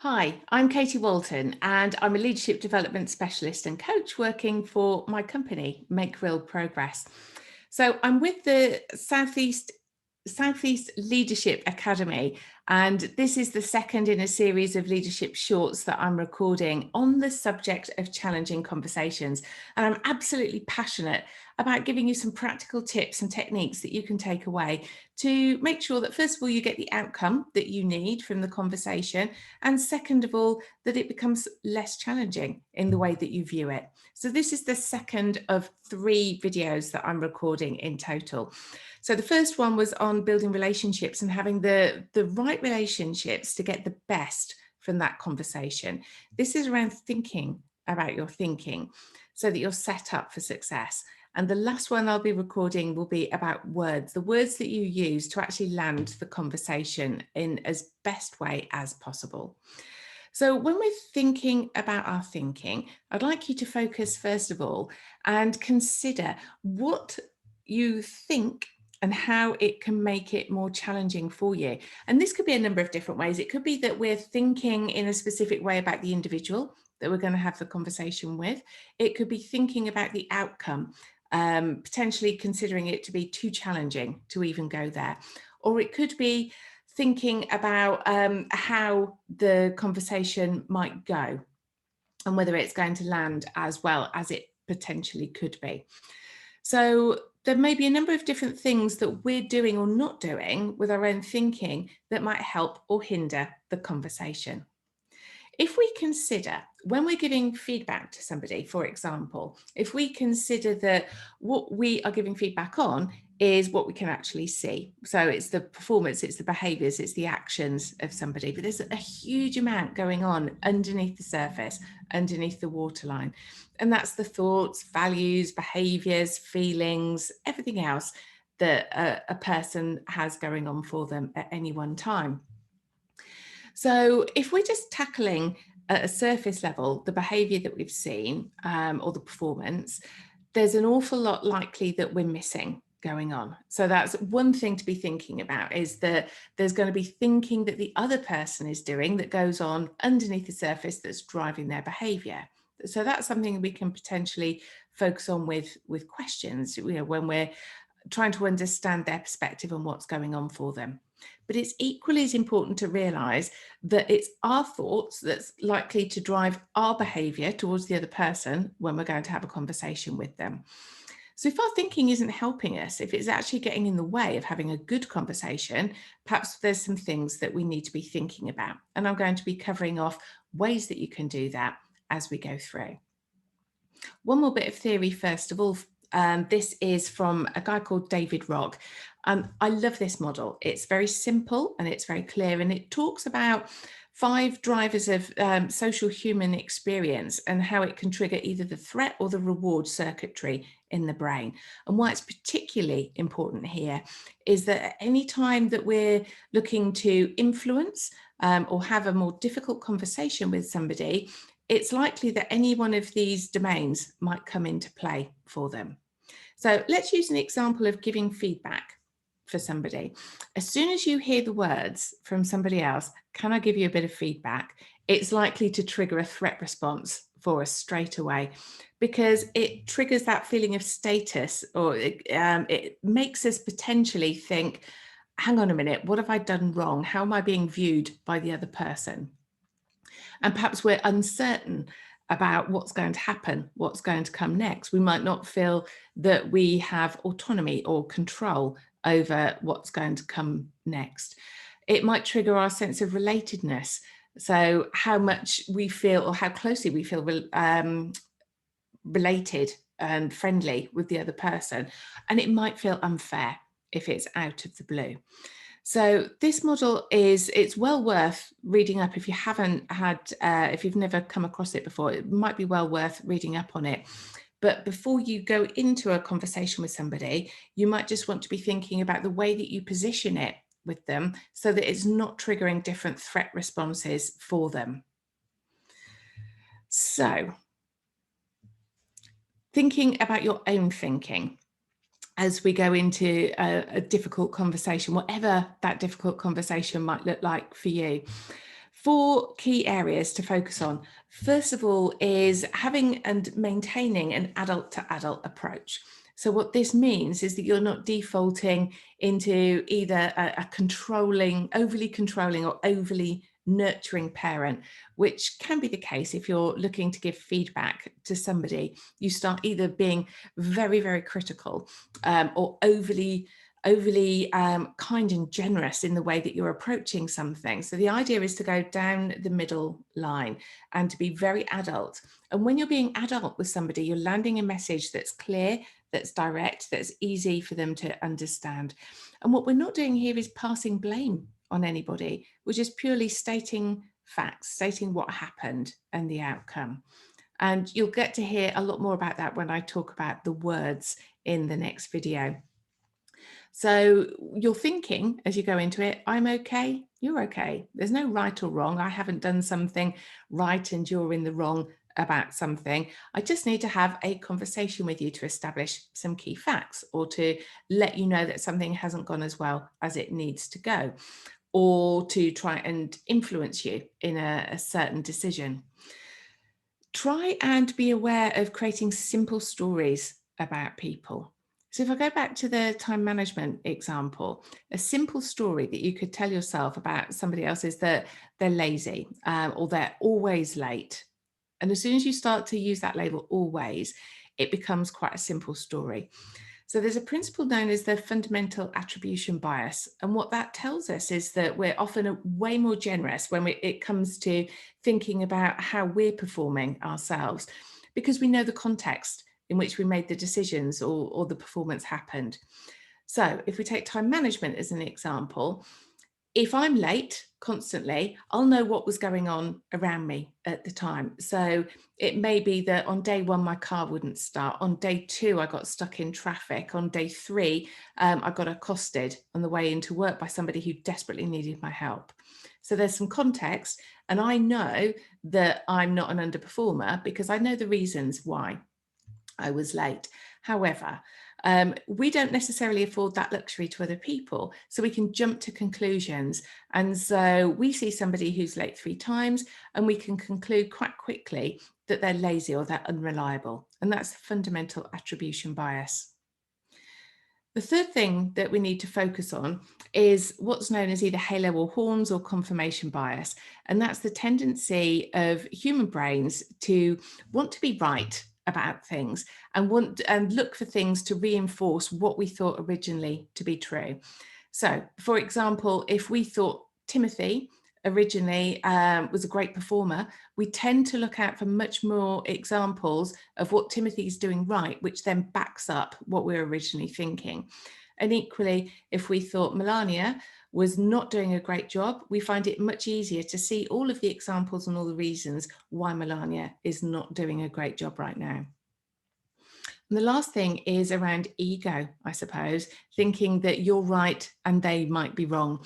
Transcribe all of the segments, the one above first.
Hi, I'm Katie Walton and I'm a leadership development specialist and coach working for my company, Make Real Progress. So I'm with the Southeast Leadership Academy, and this is the second in a series of leadership shorts that I'm recording on the subject of challenging conversations. And I'm absolutely passionate about giving you some practical tips and techniques that you can take away to make sure that, first of all, you get the outcome that you need from the conversation, and second of all, that it becomes less challenging in the way that you view it. So this is the second of 3 videos that I'm recording in total. So the first one was on building relationships and having the right relationships to get the best from that conversation. This is around thinking about your thinking so that you're set up for success. And the last one I'll be recording will be about words, the words that you use to actually land the conversation in as best way as possible. So when we're thinking about our thinking, I'd like you to focus first of all and consider what you think and how it can make it more challenging for you. And this could be a number of different ways. It could be that we're thinking in a specific way about the individual that we're going to have the conversation with. It could be thinking about the outcome, potentially considering it to be too challenging to even go there. Or it could be thinking about how the conversation might go and whether it's going to land as well as it potentially could be. So there may be a number of different things that we're doing or not doing with our own thinking that might help or hinder the conversation. If we consider when we're giving feedback to somebody, for example, if we consider that what we are giving feedback on is what we can actually see. So it's the performance, it's the behaviors, it's the actions of somebody, but there's a huge amount going on underneath the surface, underneath the waterline. And that's the thoughts, values, behaviors, feelings, everything else that a person has going on for them at any one time. So if we're just tackling at a surface level the behavior that we've seen, or the performance, there's an awful lot likely that we're missing going on. So that's one thing to be thinking about, is that there's going to be thinking that the other person is doing that goes on underneath the surface that's driving their behavior. So that's something we can potentially focus on with questions, when we're trying to understand their perspective and what's going on for them. But it's equally as important to realize that it's our thoughts that's likely to drive our behavior towards the other person when we're going to have a conversation with them. So if our thinking isn't helping us, if it's actually getting in the way of having a good conversation, perhaps there's some things that we need to be thinking about. And I'm going to be covering off ways that you can do that as we go through. One more bit of theory, first of all. This is from a guy called David Rock. I love this model. It's very simple and it's very clear, and it talks about 5 drivers of social human experience and how it can trigger either the threat or the reward circuitry in the brain. And why it's particularly important here is that at any time that we're looking to influence or have a more difficult conversation with somebody, it's likely that any one of these domains might come into play for them. So let's use an example of giving feedback for somebody. As soon as you hear the words from somebody else, "Can I give you a bit of feedback?" it's likely to trigger a threat response for us straight away, because it triggers that feeling of status, or it makes us potentially think, hang on a minute, what have I done wrong? How am I being viewed by the other person? And perhaps we're uncertain about what's going to happen, what's going to come next. We might not feel that we have autonomy or control over what's going to come next. It might trigger our sense of relatedness. So how much we feel, or how closely we feel related and friendly with the other person. And it might feel unfair if it's out of the blue. So this model it's well worth reading up if you haven't had, if you've never come across it before. It might be well worth reading up on it. But before you go into a conversation with somebody, you might just want to be thinking about the way that you position it with them so that it's not triggering different threat responses for them. So thinking about your own thinking as we go into a difficult conversation, whatever that difficult conversation might look like for you. Four key areas to focus on. First of all is having and maintaining an adult to adult approach. So what this means is that you're not defaulting into either a overly controlling or overly nurturing parent, which can be the case if you're looking to give feedback to somebody. You start either being very, very critical or overly kind and generous in the way that you're approaching something. So the idea is to go down the middle line and to be very adult. And when you're being adult with somebody, you're landing a message that's clear, that's direct, that's easy for them to understand. And what we're not doing here is passing blame on anybody. We're just purely stating facts, stating what happened and the outcome. And you'll get to hear a lot more about that when I talk about the words in the next video. So you're thinking as you go into it, I'm okay, you're okay. There's no right or wrong. I haven't done something right and you're in the wrong about something. I just need to have a conversation with you to establish some key facts or to let you know that something hasn't gone as well as it needs to go, or to try and influence you in a certain decision. Try and be aware of creating simple stories about people. So if I go back to the time management example, a simple story that you could tell yourself about somebody else is that they're lazy or they're always late. And as soon as you start to use that label always, it becomes quite a simple story. So there's a principle known as the fundamental attribution bias. And what that tells us is that we're often way more generous when it comes to thinking about how we're performing ourselves, because we know the context in which we made the decisions or the performance happened. So if we take time management as an example, if I'm late constantly, I'll know what was going on around me at the time. So it may be that on day one, my car wouldn't start. On day two, I got stuck in traffic. On day three, I got accosted on the way into work by somebody who desperately needed my help. So there's some context, and I know that I'm not an underperformer because I know the reasons why I was late. However, we don't necessarily afford that luxury to other people, so we can jump to conclusions. And so we see somebody who's late 3 times and we can conclude quite quickly that they're lazy or they're unreliable. And that's the fundamental attribution bias. The third thing that we need to focus on is what's known as either halo or horns or confirmation bias. And that's the tendency of human brains to want to be right about things and want and look for things to reinforce what we thought originally to be true. So, for example, if we thought Timothy originally was a great performer, we tend to look out for much more examples of what Timothy is doing right, which then backs up what we were originally thinking. And equally, if we thought Melania was not doing a great job, we find it much easier to see all of the examples and all the reasons why Melania is not doing a great job right now. And the last thing is around ego, I suppose, thinking that you're right and they might be wrong.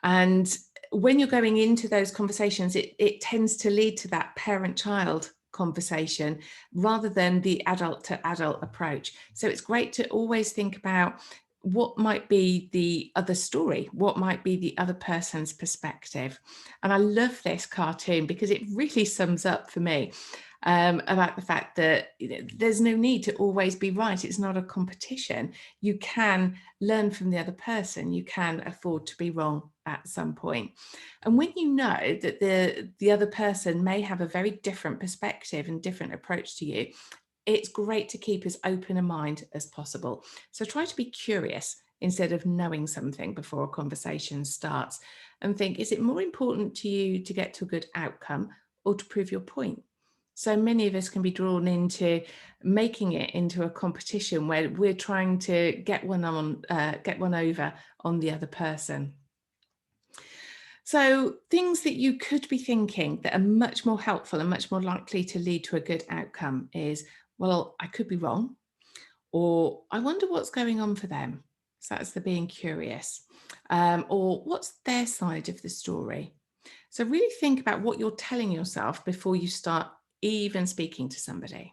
And when you're going into those conversations, it tends to lead to that parent-child conversation rather than the adult to adult approach. So it's great to always think about what might be the other story, what might be the other person's perspective. And I love this cartoon because it really sums up for me about the fact that there's no need to always be right. It's not a competition. You can learn from the other person. You can afford to be wrong at some point. And when you know that the other person may have a very different perspective and different approach to you, it's great to keep as open a mind as possible. So try to be curious instead of knowing something before a conversation starts, and think, is it more important to you to get to a good outcome or to prove your point? So many of us can be drawn into making it into a competition where we're trying to get one over on the other person. So things that you could be thinking that are much more helpful and much more likely to lead to a good outcome is, well, I could be wrong, or I wonder what's going on for them. So that's the being curious, or what's their side of the story. So really think about what you're telling yourself before you start even speaking to somebody.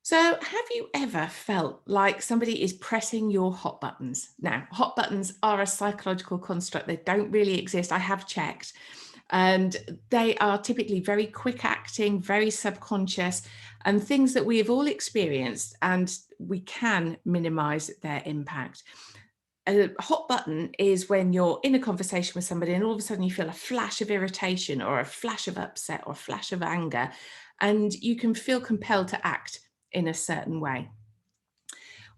So have you ever felt like somebody is pressing your hot buttons? Now, hot buttons are a psychological construct. They don't really exist. I have checked. And they are typically very quick acting, very subconscious, and things that we have all experienced, and we can minimize their impact. A hot button is when you're in a conversation with somebody and all of a sudden you feel a flash of irritation or a flash of upset or a flash of anger, and you can feel compelled to act in a certain way.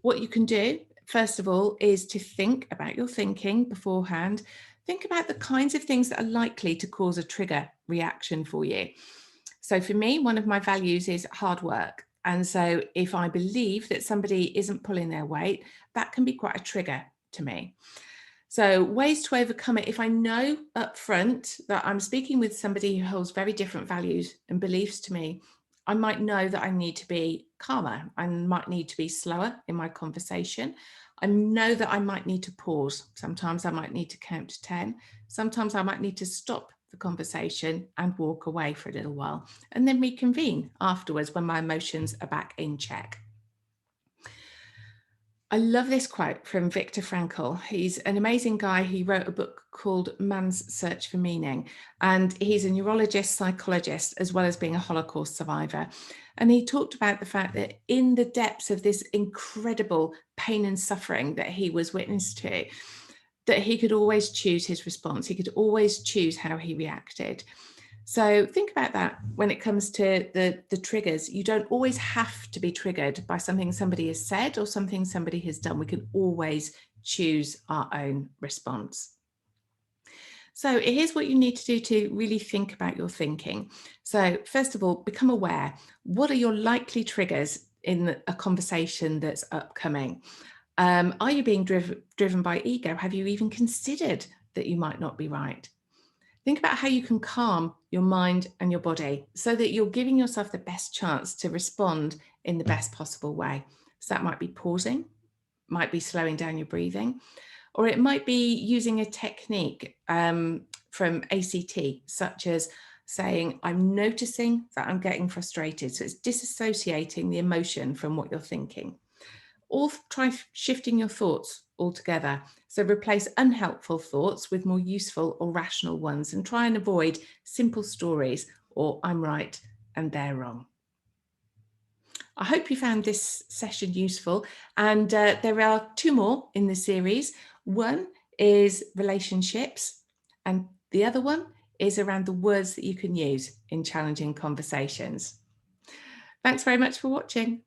What you can do, first of all, is to think about your thinking beforehand. Think about the kinds of things that are likely to cause a trigger reaction for you. So for me, one of my values is hard work. And so if I believe that somebody isn't pulling their weight, that can be quite a trigger to me. So ways to overcome it, if I know up front that I'm speaking with somebody who holds very different values and beliefs to me, I might know that I need to be calmer. I might need to be slower in my conversation. I know that I might need to pause. Sometimes I might need to count to 10. Sometimes I might need to stop the conversation and walk away for a little while and then reconvene afterwards when my emotions are back in check. I love this quote from Viktor Frankl. He's an amazing guy. He wrote a book called Man's Search for Meaning, and he's a neurologist, psychologist, as well as being a Holocaust survivor. And he talked about the fact that in the depths of this incredible pain and suffering that he was witness to, that he could always choose his response. He could always choose how he reacted. So think about that when it comes to the triggers. You don't always have to be triggered by something somebody has said or something somebody has done. We can always choose our own response. So here's what you need to do to really think about your thinking. So first of all, become aware. What are your likely triggers in a conversation that's upcoming? Are you being driven by ego? Have you even considered that you might not be right? Think about how you can calm your mind and your body so that you're giving yourself the best chance to respond in the best possible way. So that might be pausing, might be slowing down your breathing, or it might be using a technique from ACT, such as saying, I'm noticing that I'm getting frustrated. So it's disassociating the emotion from what you're thinking. Or try shifting your thoughts altogether. So replace unhelpful thoughts with more useful or rational ones and try and avoid simple stories or I'm right and they're wrong. I hope you found this session useful, and there are 2 more in the series. One is relationships and the other one is around the words that you can use in challenging conversations. Thanks very much for watching.